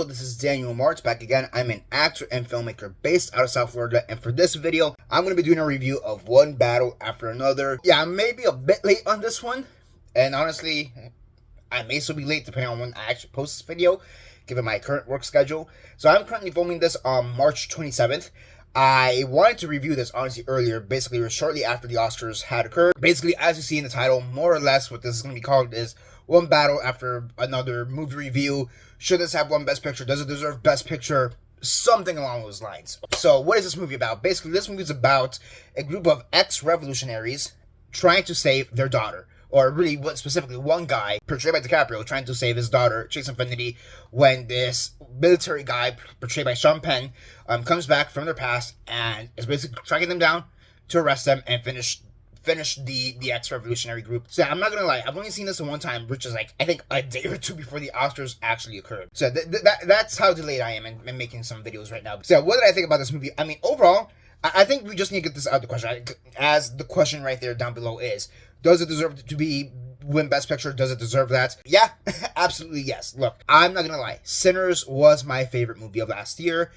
Hello, this is Daniel Mart back again. I'm an actor and filmmaker based out of South Florida, and for this video, I'm going to be doing a review of one battle after another. Yeah, I may be a bit late on this one, and honestly, I may still be late depending on when I actually post this video, given my current work schedule. So I'm currently filming this on March 27th. I wanted to review this honestly earlier, basically shortly after the Oscars had occurred. Basically, as you see in the title, more or less what this is going to be called is one battle after another movie review. Should this have won Best Picture? Does it deserve Best Picture? Something along those lines. So what is this movie about? Basically, this movie is about a group of ex-revolutionaries trying to save their daughter. Or really, specifically, one guy, portrayed by DiCaprio, trying to save his daughter, Chase Infinity, when this military guy, portrayed by Sean Penn, comes back from their past and is basically tracking them down to arrest them and finish the ex-revolutionary group. So I'm not gonna lie, I've only seen this one time, which is like, I think a day or two before the Oscars actually occurred. So that's how delayed I am in making some videos right now. So what did I think about this movie? I mean, overall, I think we just need to get this out of the question. As the question right there down below is, does it deserve to win Best Picture? Does it deserve that? Yeah, absolutely yes. Look, I'm not gonna lie. Sinners was my favorite movie of last year.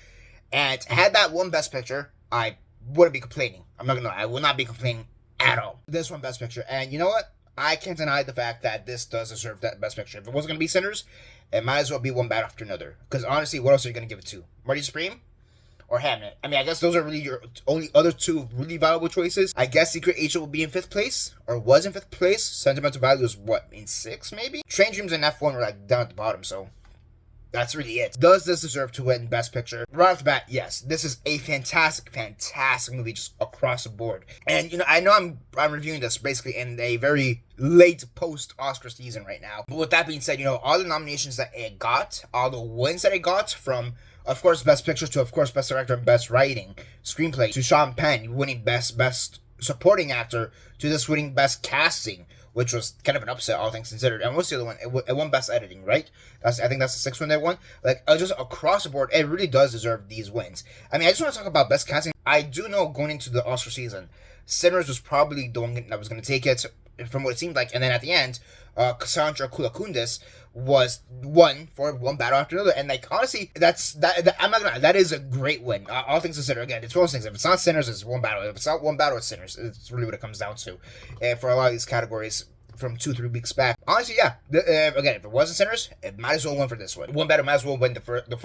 And had that won Best Picture, I wouldn't be complaining. I'm not gonna lie. I will not be complaining at all. This won Best Picture. And you know what? I can't deny the fact that this does deserve that Best Picture. If it wasn't gonna be Sinners, it might as well be one battle after another. Because honestly, what else are you gonna give it to? Marty Supreme? Or Hamnet? I mean, I guess those are really your only other two really valuable choices. I guess Secret Agent will be in 5th place, or was in 5th place. Sentimental Value is what, in 6th maybe? Train Dreams and F1 were like down at the bottom, so that's really it. Does this deserve to win Best Picture? Right off the bat, yes. This is a fantastic movie just across the board. And you know I'm reviewing this basically in a very late post-Oscar season right now. But with that being said, you know, all the nominations that it got, all the wins that it got, from of course Best Picture to of course Best Director and Best Writing, Screenplay, to Sean Penn winning Best Supporting Actor, to this winning Best Casting, which was kind of an upset, all things considered. And what's the other one? It won Best Editing, right? I think that's the 6th one they won. Like, just across the board, it really does deserve these wins. I mean, I just want to talk about Best Casting. I do know going into the Oscar season, Sinners was probably the one that was going to take it, from what it seemed like. And then at the end, Cassandra Koulakundis was one battle after another. And like, honestly, I'm not gonna lie, that is a great win. All things considered, again, it's one of those things. If it's not Sinners, it's one battle. If it's not one battle, it's Sinners. It's really what it comes down to. And for a lot of these categories from 2-3 weeks back, honestly, yeah. Again, if it wasn't Sinners, it might as well win for this one. One battle might as well win the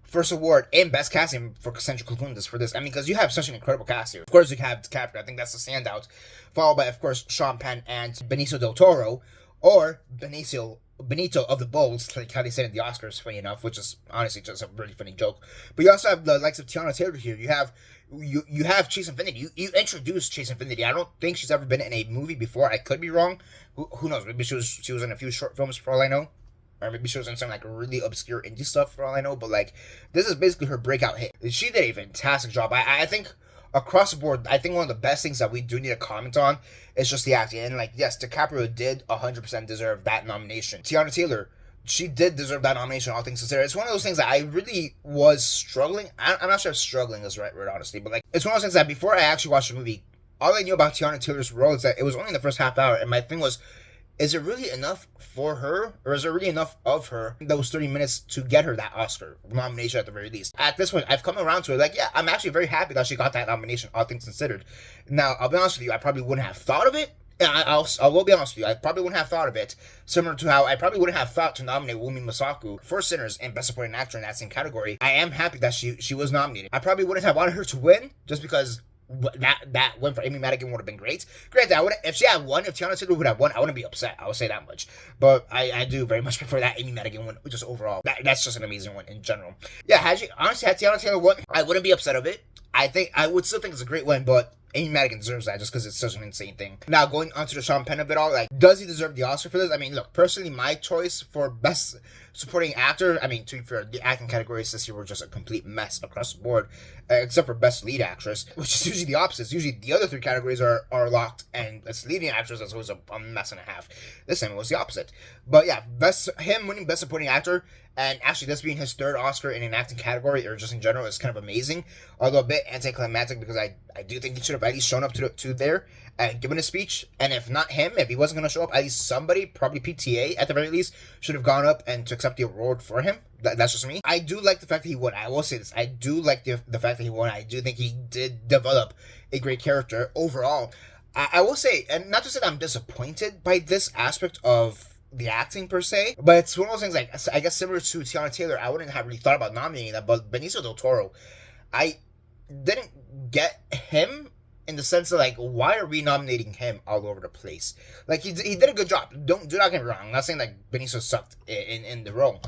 first award in Best Casting for Cassandra Koulakundis for this. I mean, because you have such an incredible cast here. Of course, you have DiCaprio. I think that's the standout. Followed by, of course, Sean Penn and Benicio del Toro, or Benito of the Bulls, like how they said in the Oscars, funny enough, which is honestly just a really funny joke. But you also have the likes of Tiana Taylor here. You have Chase Infinity. You introduced Chase Infinity. I don't think she's ever been in a movie before. I could be wrong. Who knows? Maybe she was in a few short films for all I know. Or maybe she was in some like really obscure indie stuff for all I know. But like, this is basically her breakout hit. She did a fantastic job. I think across the board, I think one of the best things that we do need to comment on is just the acting. And like, yes, DiCaprio did 100% deserve that nomination. Tiana Taylor, she did deserve that nomination, all things considered. It's one of those things that I really was struggling. I'm not sure if struggling is the right word, honestly. But like, it's one of those things that before I actually watched the movie, all I knew about Tiana Taylor's role is that it was only in the first half hour. And my thing was, is it really enough for her? Or is it really enough of her, those 30 minutes, to get her that Oscar nomination at the very least? At this point, I've come around to it. Like, yeah, I'm actually very happy that she got that nomination, all things considered. Now, I'll be honest with you, I probably wouldn't have thought of it. I will be honest with you, I probably wouldn't have thought of it. Similar to how I probably wouldn't have thought to nominate Wumi Masaku for Sinners and Best Supporting Actor in that same category. I am happy that she was nominated. I probably wouldn't have wanted her to win, just because that win for Amy Madigan would have been great. Granted, if she had won, if Tiana Taylor would have won, I wouldn't be upset. I would say that much. But I do very much prefer that Amy Madigan win, just overall. That's just an amazing one in general. Yeah, had Tiana Taylor won, I wouldn't be upset of it. I would still think it's a great win, but Amy Madigan deserves that just because it's such an insane thing. Now, going on to the Sean Penn of it all, like, does he deserve the Oscar for this? I mean, look, personally, my choice for Best Supporting Actor, I mean, to be fair, the acting categories this year were just a complete mess across the board, except for Best Lead Actress, which is usually the opposite. Usually the other 3 categories are locked, and Best Leading Actress is always a mess and a half. This time it was the opposite. But yeah, him winning Best Supporting Actor, and actually this being his 3rd Oscar in an acting category, or just in general, is kind of amazing. Although a bit anticlimactic, because I do think he should have at least shown up to there and given a speech. And if not him, if he wasn't going to show up, at least somebody, probably PTA at the very least, should have gone up and to accept the award for him. That's just me. I do like the fact that he won. I will say this. I do like the fact that he won. I do think he did develop a great character overall. I will say, and not to say that I'm disappointed by this aspect of the acting per se, but it's one of those things, like, I guess similar to Tiana Taylor, I wouldn't have really thought about nominating that, but Benicio del Toro, I didn't get him in the sense of, like, why are we nominating him all over the place? Like, he did a good job. Do not get me wrong. I'm not saying like Benicio sucked in the role,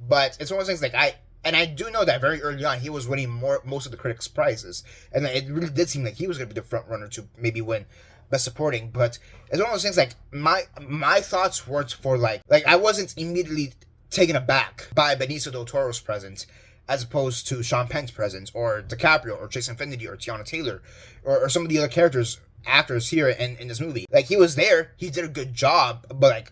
but it's one of those things, like, I do know that very early on he was winning most of the critics' prizes, and it really did seem like he was going to be the front runner to maybe win Best Supporting. But it's one of those things, like, my thoughts weren't for like I wasn't immediately taken aback by Benicio del Toro's presence as opposed to Sean Penn's presence, or DiCaprio, or Chase Infinity, or Tiana Taylor, or some of the other actors here in this movie. Like, he was there, he did a good job, but like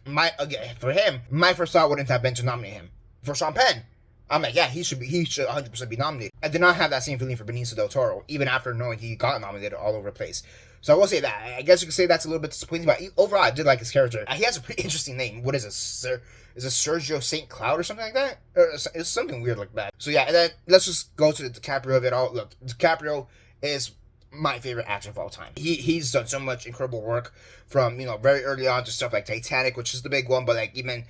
for him, my first thought wouldn't have been to nominate him. For Sean Penn, I'm like, yeah, he should 100% be nominated. I did not have that same feeling for Benicio del Toro, even after knowing he got nominated all over the place. So I will say that. I guess you could say that's a little bit disappointing, but overall, I did like his character. He has a pretty interesting name. What is it, sir? Is it Sergio St. Cloud or something like that? Or it's something weird like that. So yeah, and then let's just go to the DiCaprio of it all. Look, DiCaprio is my favorite actor of all time. He's done so much incredible work from, very early on to stuff like Titanic, which is the big one, but like even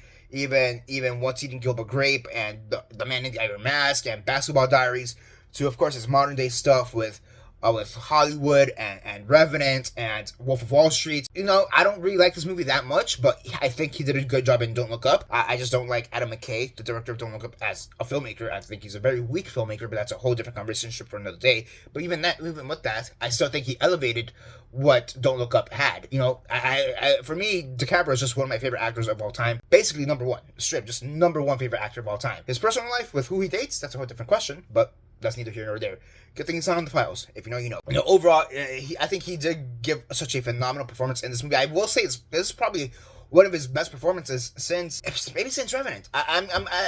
Once Eating Gilbert Grape, and the Man in the Iron Mask, and Basketball Diaries, to of course his modern day stuff with Hollywood and Revenant and Wolf of Wall Street. I don't really like this movie that much, but I think he did a good job in Don't Look Up. I just don't like Adam McKay, the director of Don't Look Up, as a filmmaker. I think he's a very weak filmmaker, but that's a whole different conversation for another day. But even with that, I still think he elevated what Don't Look Up had. For me, DiCaprio is just one of my favorite actors of all time. Basically, number one. Straight, just number one favorite actor of all time. His personal life, with who he dates, that's a whole different question, but that's neither here nor there. Good thing it's not on the files. If you know, you know. Overall, I think he did give such a phenomenal performance in this movie. I will say this is probably one of his best performances since Revenant.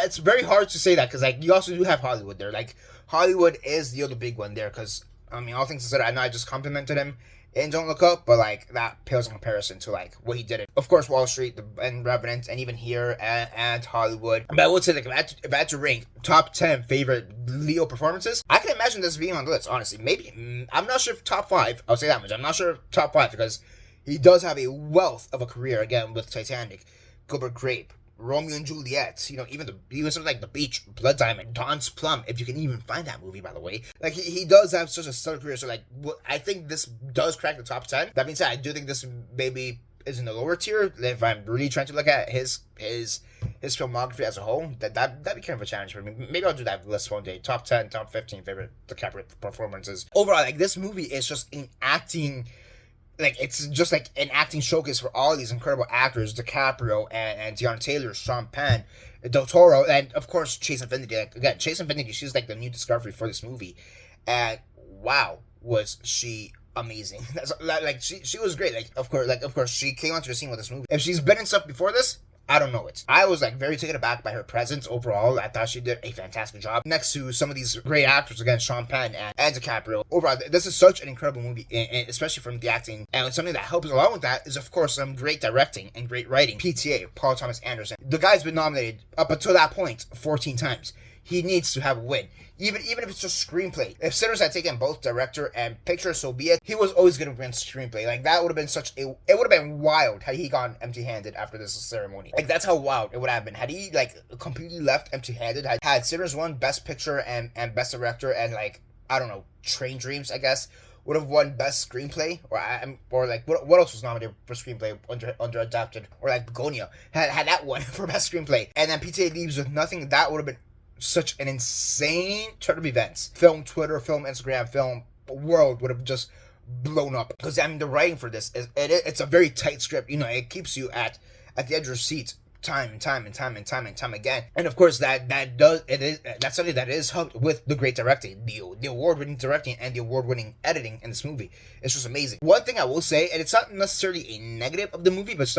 It's very hard to say that, because like you also do have Hollywood there. Like, Hollywood is the other big one there, because all things considered, I know I just complimented him in Don't Look Up, but like that pales in comparison to like what he did. Of course, Wall Street and Revenant, and even here and Hollywood. But I would say, like, if I had to rank top 10 favorite Leo performances, I can imagine this being on the list. Honestly, maybe I'm not sure if top 5. I'll say that much. I'm not sure if top 5, because he does have a wealth of a career, again, with Titanic, Gilbert Grape, Romeo and Juliet, even something like The Beach, Blood Diamond, Don's Plum, if you can even find that movie, by the way. Like, he does have such a stellar career, so like, I think this does crack the top 10. That being said, I do think this maybe is in the lower tier, if I'm really trying to look at his filmography as a whole. That'd be kind of a challenge for me. Maybe I'll do that list one day. Top 10, top 15 favorite DiCaprio performances. Overall, like, this movie is just an acting... Like, it's just like an acting showcase for all these incredible actors, DiCaprio and Tiana Taylor, Sean Penn, Del Toro, and of course Chase Infinity. Like, again, Chase Infinity, she's like the new discovery for this movie, and wow, was she amazing! Like, she was great. Like, of course, she came onto the scene with this movie. If she's been in stuff before this, I don't know it. I was like very taken aback by her presence overall. I thought she did a fantastic job next to some of these great actors, again, Sean Penn and DiCaprio. Overall, this is such an incredible movie, especially from the acting. And something that helps along with that is, of course, some great directing and great writing. PTA, Paul Thomas Anderson. The guy's been nominated up until that point 14 times. He needs to have a win. Even if it's just screenplay. If Sinners had taken both director and picture, so be it. He was always going to win screenplay. Like, that would have been it would have been wild had he gone empty-handed after this ceremony. Like, that's how wild it would have been. Had he, like, completely left empty-handed, had Sinners won Best Picture and Best Director, and, like, I don't know, Train Dreams, I guess, would have won Best Screenplay, or like, what else was nominated for Screenplay under Adapted, or like Begonia, had that one for Best Screenplay, and then PTA leaves with nothing, that would have been such an insane turn of events. Film Twitter, film Instagram, film world would have just blown up. Because the writing for this it's a very tight script. It keeps you at the edge of your seat time and time again. And of course, that's something that is helped with the great directing, the award-winning directing and the award-winning editing in this movie. It's just amazing. One thing I will say, and it's not necessarily a negative of the movie, but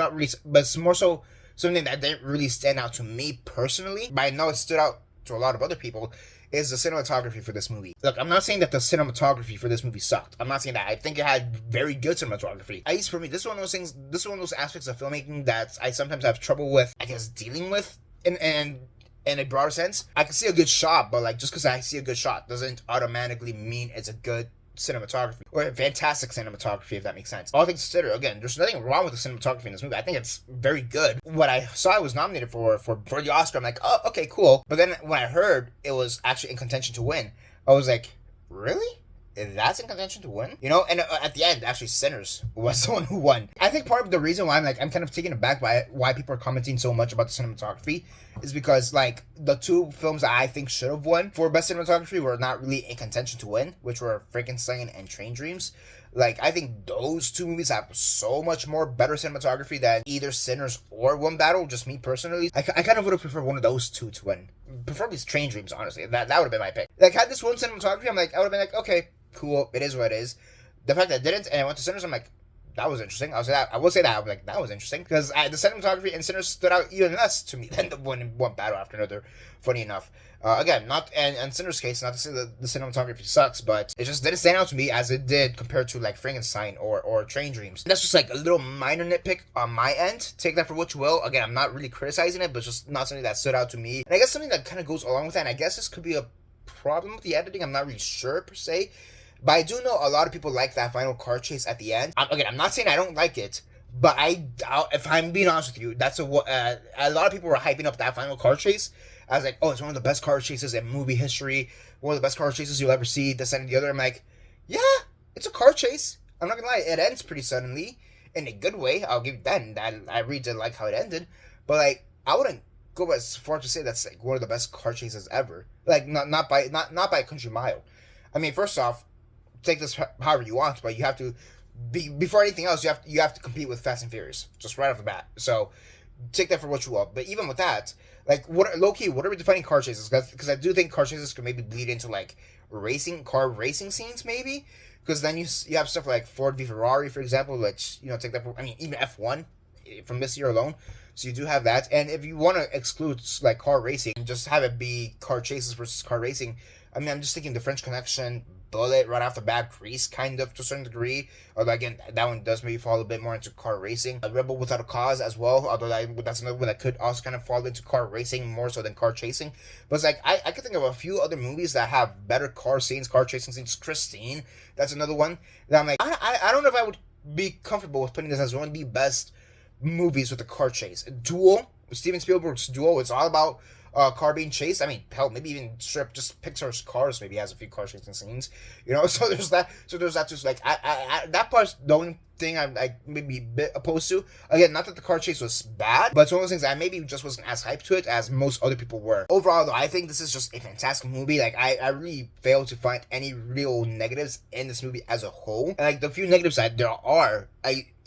it's more so something that didn't really stand out to me personally, but I know it stood out to a lot of other people, is the cinematography for this movie. Look, I'm not saying that the cinematography for this movie sucked. I'm not saying that. I think it had very good cinematography. At least for me, this is one of those things, this is one of those aspects of filmmaking that I sometimes have trouble with, I guess, dealing with. And in a broader sense. I can see a good shot, but like just because I see a good shot doesn't automatically mean it's a good cinematography or fantastic cinematography, if that makes sense. All things considered, again, there's nothing wrong with the cinematography in this movie. I think it's very good. What I saw it was nominated for the Oscar, I'm like, oh, okay, cool. But then when I heard it was actually in contention to win, I was like, really? That's in contention to win, you know? And at the end, actually, Sinners was the one who won. I think part of the reason why I'm kind of taken aback by why people are commenting so much about the cinematography is because, like, the two films that I think should have won for best cinematography were not really in contention to win, which were Frankenstein and Train Dreams. Like, I think those two movies have so much more better cinematography than either Sinners or One Battle, just me personally. I kind of would have preferred one of those two to win. Preferably Train Dreams, honestly. That would have been my pick. Like, had this one cinematography, I would have been like, okay, cool, it is what it is. The fact that I didn't, and I went to Sinners, I'm like, that was interesting. I will say that. I'm like, that was interesting. Because the cinematography in Sinners stood out even less to me than the one in One Battle after another, funny enough. Again, not, and in Sinners' case, not to say that the cinematography sucks, but it just didn't stand out to me as it did compared to, like, Frankenstein or Train Dreams. That's just, like, a little minor nitpick on my end. Take that for what you will. Again, I'm not really criticizing it, but just not something that stood out to me. And I guess something that kind of goes along with that, and I guess this could be a problem with the editing. I'm not really sure, per se. But I do know a lot of people like that final car chase at the end. Again, I'm not saying I don't like it, but if I'm being honest with you, that's a lot of people were hyping up that final car chase. I was like, oh, it's one of the best car chases in movie history, one of the best car chases you'll ever see, this and the other. I'm like, yeah, it's a car chase. I'm not gonna lie, it ends pretty suddenly, in a good way. I'll give that, and I really did like how it ended. But like, I wouldn't go as far to say that's like one of the best car chases ever. Like, not by a country mile. I mean, first off, take this however you want, but you have to before anything else, you have to compete with Fast and Furious, just right off the bat. So take that for what you will. But even with that, like, what are we defining car chases? Because I do think car chases could maybe bleed into like car racing scenes, maybe. Because then you have stuff like Ford v Ferrari, for example, which, you know, take that for, I mean, even F1 from this year alone. So you do have that. And if you want to exclude like car racing, just have it be car chases versus car racing. I mean, I'm just thinking the French Connection, Bullet, right off the bat, Grease, kind of, to a certain degree. Although, again, that one does maybe fall a bit more into car racing. Rebel Without a Cause as well, although that's another one that could also kind of fall into car racing more so than car chasing. But it's like, I could think of a few other movies that have better car chasing scenes. Christine, that's another one that I'm like, I don't know if I would be comfortable with putting this as one of the best movies with a car chase. Duel, Steven Spielberg's Duel, it's all about car being chased. I mean, hell, maybe even just Pixar's Cars maybe has a few car chasing scenes, you know. So there's that. So there's that too. So like, that part's the only thing I'm like maybe a bit opposed to. Again, not that the car chase was bad, but it's one of those things I maybe just wasn't as hyped to it as most other people were. Overall, though, I think this is just a fantastic movie. Like, I really failed to find any real negatives in this movie as a whole. And like the few negatives that there are,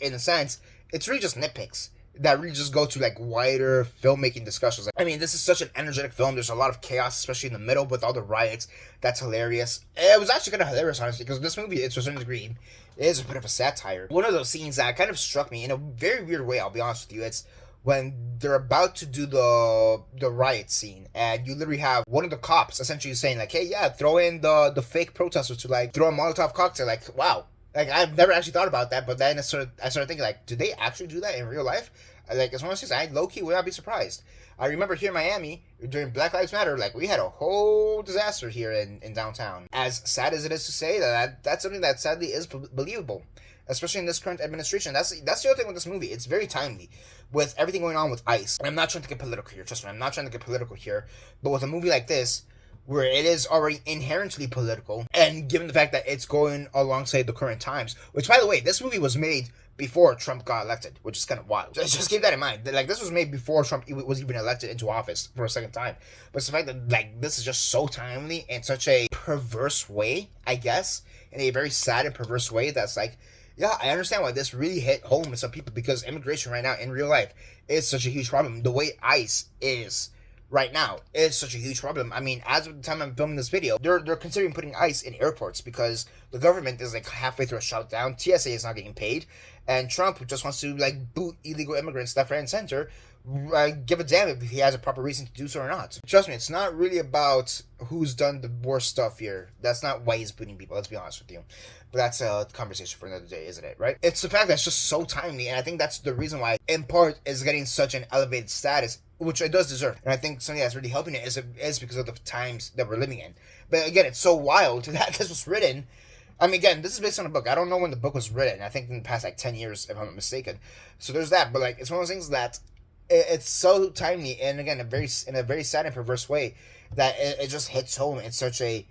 in a sense, it's really just nitpicks that really just go to like wider filmmaking discussions. Like, I mean, this is such an energetic film. There's a lot of chaos, especially in the middle with all the riots. That's hilarious. It was actually kind of hilarious, honestly, because this movie, to a certain degree, is a bit of a satire. One of those scenes that kind of struck me in a very weird way, I'll be honest with you, it's when they're about to do the riot scene, and you literally have one of the cops essentially saying like, hey, yeah, throw in the fake protesters to like throw a Molotov cocktail. Like, wow. Like, I've never actually thought about that, but then I started thinking, like, do they actually do that in real life? Like, as one of those things, I low-key would not be surprised. I remember here in Miami, during Black Lives Matter, like, we had a whole disaster here in downtown. As sad as it is to say, that's something that sadly is believable, especially in this current administration. That's the other thing with this movie. It's very timely with everything going on with ICE. And I'm not trying to get political here, trust me, I'm not trying to get political here, but with a movie like this, where it is already inherently political, and given the fact that it's going alongside the current times, which, by the way, this movie was made before Trump got elected, which is kind of wild. Just keep that in mind. Like, this was made before Trump was even elected into office for a second time. But it's the fact that, like, this is just so timely in such a perverse way, I guess, in a very sad and perverse way that's like, yeah, I understand why this really hit home with some people, because immigration right now in real life is such a huge problem. The way ICE is right now is such a huge problem. I mean, as of the time I'm filming this video, they're considering putting ICE in airports because the government is like halfway through a shutdown. TSA is not getting paid, and Trump just wants to like boot illegal immigrants left, right, and center. Give a damn if he has a proper reason to do so or not. Trust me, it's not really about who's done the worst stuff here. That's not why he's booting people, let's be honest with you. But that's a conversation for another day, isn't it, right? It's the fact that it's just so timely, and I think that's the reason why, in part, is getting such an elevated status which it does deserve. And I think something that's really helping it is because of the times that we're living in. But again, it's so wild that this was written. I mean, again, this is based on a book. I don't know when the book was written. I think in the past, like, 10 years, if I'm not mistaken. So there's that. But, like, it's one of those things that it's so timely, and again, in a very sad and perverse way, that it just hits home in such a,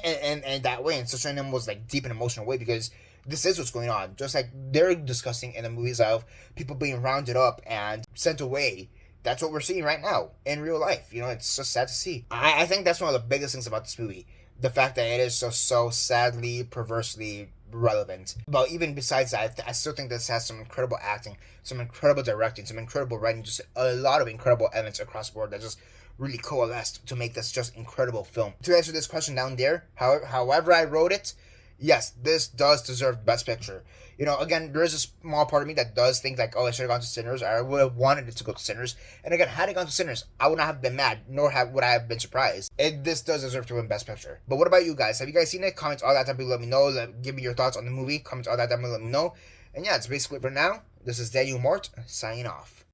and that way, in such an almost, like, deep and emotional way, because this is what's going on. Just like they're discussing in the movies of people being rounded up and sent away. That's what we're seeing right now in real life. You know, it's just sad to see. I think that's one of the biggest things about this movie. The fact that it is so sadly, perversely relevant. But even besides that, I still think this has some incredible acting, some incredible directing, some incredible writing, just a lot of incredible elements across the board that just really coalesced to make this just incredible film. To answer this question down there, however I wrote it, yes, this does deserve Best Picture. You know, again, there is a small part of me that does think, like, oh, it should have gone to Sinners. I would have wanted it to go to Sinners. And again, had it gone to Sinners, I would not have been mad, nor would I have been surprised. This does deserve to win Best Picture. But what about you guys? Have you guys seen it? Comments all that down below, let me know. Give me your thoughts on the movie. Comments all that down below, let me know. And yeah, it's basically it for now. This is Daniel Mart, signing off.